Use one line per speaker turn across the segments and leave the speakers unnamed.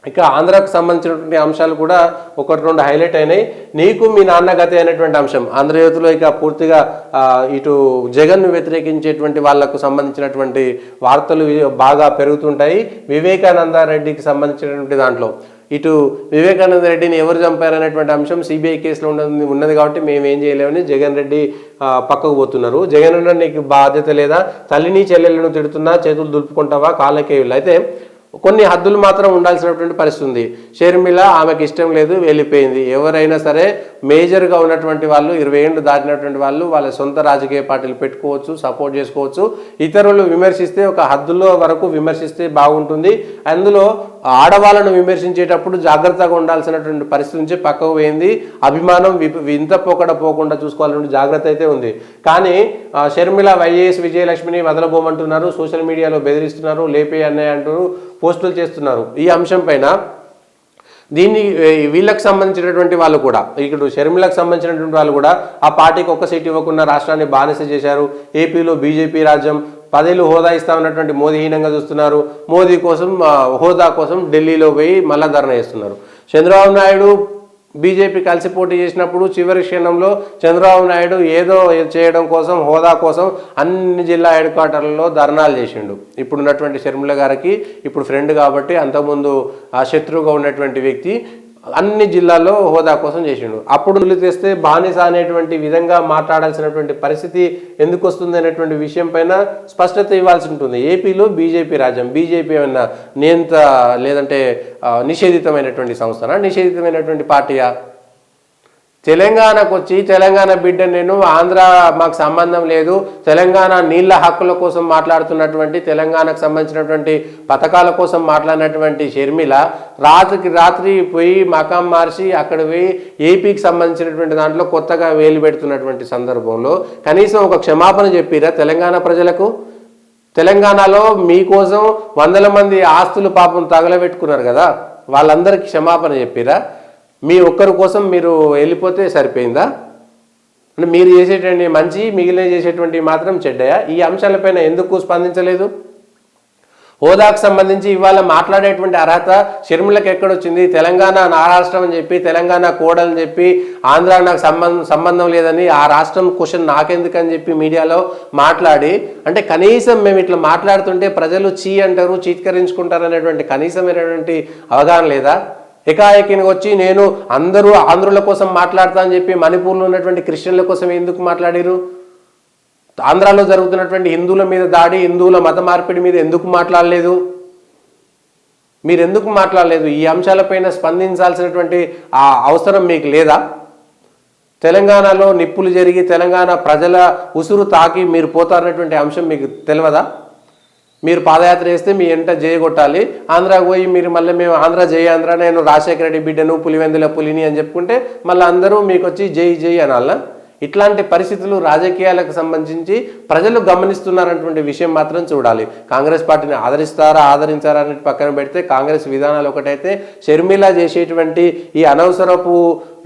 ఇక ఆంధ్రాకు సంబంధించినటువంటి అంశాలు కూడా ఒకటి రెండు హైలైట్ అయినాయి. నీకు మీ నాన్న గతి అయినటువంటి అంశం ఆంధ్రజ్యోతిలో ఇక పూర్తిగా ఇటు జగన్ను వ్యతిరేకించేటువంటి వాళ్లకు సంబంధించినటువంటి వార్తలు బాగా పెరుగుతుంటాయి. వివేకానంద రెడ్డికి సంబంధించినటువంటి దాంట్లో ఇటు వివేకానంద రెడ్డిని ఎవరు చంపారనేటువంటి అంశం సిబిఐ కేసులో ఉన్నది కాబట్టి మేము ఏం చేయలేమని జగన్ రెడ్డి పక్కకు పోతున్నారు. జగన్ అన్న నీకు బాధ్యత లేదా, తల్లిని చెల్లెలను తిడుతున్నా చేతులు దులుపుకుంటావా, కాళ్ళకేయులు. అయితే కొన్ని హద్దులు మాత్రం ఉండాల్సినటువంటి పరిస్థితి ఉంది. షర్మిల ఆమెకు ఇష్టం లేదు, వెళ్ళిపోయింది. ఎవరైనా సరే మేజర్గా ఉన్నటువంటి వాళ్ళు 20 ఏళ్ళు దాటినటువంటి వాళ్ళు వాళ్ళ సొంత రాజకీయ పార్టీలు పెట్టుకోవచ్చు, సపోర్ట్ చేసుకోవచ్చు. ఇతరులు విమర్శిస్తే ఒక హద్దులో వరకు విమర్శిస్తే బాగుంటుంది. అందులో ఆడవాళ్ళను విమర్శించేటప్పుడు జాగ్రత్తగా ఉండాల్సినటువంటి పరిస్థితి నుంచి పక్కకు పోయింది. అభిమానం వింత పోకుండా చూసుకోవాలనే జాగ్రత్త అయితే ఉంది. కానీ షర్మిల వైఎస్ విజయలక్ష్మిని వదలబోమంటున్నారు, సోషల్ మీడియాలో బెదిరిస్తున్నారు, లేపే అన్నయ్య అంటారు, పోస్టులు చేస్తున్నారు. ఈ అంశం పైన దీన్ని వీళ్ళకి సంబంధించినటువంటి వాళ్ళు కూడా ఇక్కడ షర్మిలకు సంబంధించినటువంటి వాళ్ళు కూడా ఆ పార్టీకి ఒక్క సీట్ ఇవ్వకుండా రాష్ట్రాన్ని బానిస చేశారు. ఏపీలో బీజేపీ రాజ్యం 10 ఏళ్ళు హోదా ఇస్తా ఉన్నటువంటి మోదీహీనంగా చూస్తున్నారు. మోదీ కోసం హోదా కోసం ఢిల్లీలో పోయి మళ్ళా ధర్నా చేస్తున్నారు. చంద్రబాబు నాయుడు బీజేపీ కలిసి పోటీ చేసినప్పుడు చివరి క్షణంలో చంద్రబాబు నాయుడు ఏదో చేయడం కోసం హోదా కోసం అన్ని జిల్లా హెడ్ క్వార్టర్లలో ధర్నాలు చేసిండు. ఇప్పుడున్నటువంటి షర్మిల గారికి ఇప్పుడు ఫ్రెండ్ కాబట్టి అంతకుముందు ఆ శత్రువుగా ఉన్నటువంటి వ్యక్తి అన్ని జిల్లాల్లో హోదా కోసం చేసిండు. అప్పుడు తెస్తే బానిస అనేటువంటి విధంగా మాట్లాడాల్సినటువంటి పరిస్థితి ఎందుకు వస్తుంది అనేటువంటి విషయం పైన స్పష్టత ఇవ్వాల్సి ఉంటుంది. ఏపీలో బీజేపీ రాజ్యం, బీజేపీ ఏమన్నా నియంత లేదంటే నిషేధితమైనటువంటి సంస్థనా, నిషేధితమైనటువంటి పార్టీయా? తెలంగాణకు వచ్చి తెలంగాణ బిడ్డ నేను, ఆంధ్ర మాకు సంబంధం లేదు, తెలంగాణ నీళ్ల హక్కుల కోసం మాట్లాడుతున్నటువంటి, తెలంగాణకు సంబంధించినటువంటి పథకాల కోసం మాట్లాడినటువంటి షర్మిల రాత్రి పోయి మకాం మార్చి అక్కడ పోయి ఏపీకి సంబంధించినటువంటి దాంట్లో కొత్తగా వేలు పెడుతున్నటువంటి సందర్భంలో కనీసం ఒక క్షమాపణ చెప్పిరా తెలంగాణ ప్రజలకు? తెలంగాణలో మీకోసం 100 మంది ఆస్తులు పాపం తగలబెట్టుకున్నారు కదా, వాళ్ళందరికీ క్షమాపణ చెప్పిరా? మీ ఒక్కరి కోసం మీరు వెళ్ళిపోతే సరిపోయిందా? అంటే మీరు చేసేటువంటి మంచి మిగిలిన చేసేటువంటి మాత్రం చెడ్డయా? ఈ అంశాలపైన ఎందుకు స్పందించలేదు? హోదాకు సంబంధించి ఇవాళ మాట్లాడేటువంటి అర్హత షర్మిలకు ఎక్కడొచ్చింది? తెలంగాణ నా రాష్ట్రం అని చెప్పి, తెలంగాణ కోడలని చెప్పి, ఆంధ్ర నాకు సంబంధం లేదని, ఆ రాష్ట్రం క్వశ్చన్ నాకెందుకని చెప్పి మీడియాలో మాట్లాడి, అంటే కనీసం మేము ఇట్లా మాట్లాడుతుంటే ప్రజలు చీ అంటారు, చీత్కరించుకుంటారు అనేటువంటి కనీసమైనటువంటి అవగాహన లేదా? ఏకాఏకిని వచ్చి నేను అందరూ ఆంధ్రుల కోసం మాట్లాడతా అని చెప్పి మణిపూర్లో ఉన్నటువంటి క్రిస్టియన్ల కోసం ఎందుకు మాట్లాడారు? ఆంధ్రాలో జరుగుతున్నటువంటి హిందువుల మీద దాడి, హిందువుల మత మార్పిడి మీద ఎందుకు మాట్లాడలేదు? మీరు ఎందుకు మాట్లాడలేదు? ఈ అంశాలపైన స్పందించాల్సినటువంటి ఆ అవసరం మీకు లేదా? తెలంగాణలో నిప్పులు జరిగి తెలంగాణ ప్రజల ఉసురు తాకి మీరు పోతారనేటువంటి అంశం మీకు తెలియదా? మీరు పాదయాత్ర చేస్తే మీ ఎంట జయగొట్టాలి, ఆంధ్రాకు పోయి మీరు మళ్ళీ మేము ఆంధ్ర జై ఆంధ్ర, నేను రాజశేఖర రెడ్డి బిడ్డను, పులివెందుల పులిని అని చెప్పుకుంటే మళ్ళీ అందరూ మీకు వచ్చి జై జై అనాలా? ఇట్లాంటి పరిస్థితులు రాజకీయాలకు సంబంధించి ప్రజలు గమనిస్తున్నారన్నటువంటి విషయం మాత్రం చూడాలి. కాంగ్రెస్ పార్టీని ఆదరించారా అనేది పక్కన పెడితే కాంగ్రెస్ విధానాలు ఒకటైతే, షర్మిల చేసేటువంటి ఈ అనవసరపు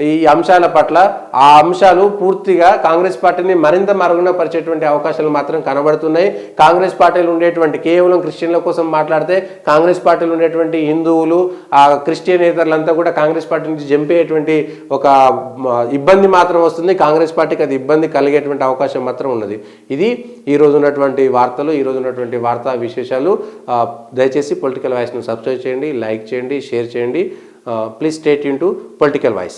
ఈ అంశాల పట్ల ఆ అంశాలు పూర్తిగా కాంగ్రెస్ పార్టీని మరింత మరుగున పరిచేటువంటి అవకాశాలు మాత్రం కనబడుతున్నాయి. కాంగ్రెస్ పార్టీలు ఉండేటువంటి కేవలం క్రిస్టియన్ల కోసం మాట్లాడితే కాంగ్రెస్ పార్టీలు ఉండేటువంటి హిందువులు, ఆ క్రిస్టియనేతరులంతా కూడా కాంగ్రెస్ పార్టీ నుంచి జంపేటువంటి ఒక ఇబ్బంది మాత్రం వస్తుంది. కాంగ్రెస్ పార్టీకి అది ఇబ్బంది కలిగేటువంటి అవకాశం మాత్రం ఉన్నది. ఇది ఈరోజు ఉన్నటువంటి వార్తలు, ఈరోజు ఉన్నటువంటి వార్తా విశేషాలు. దయచేసి పొలిటికల్ వాయిస్ను సబ్స్క్రైబ్ చేయండి, లైక్ చేయండి, షేర్ చేయండి. Please stay tune to political voice.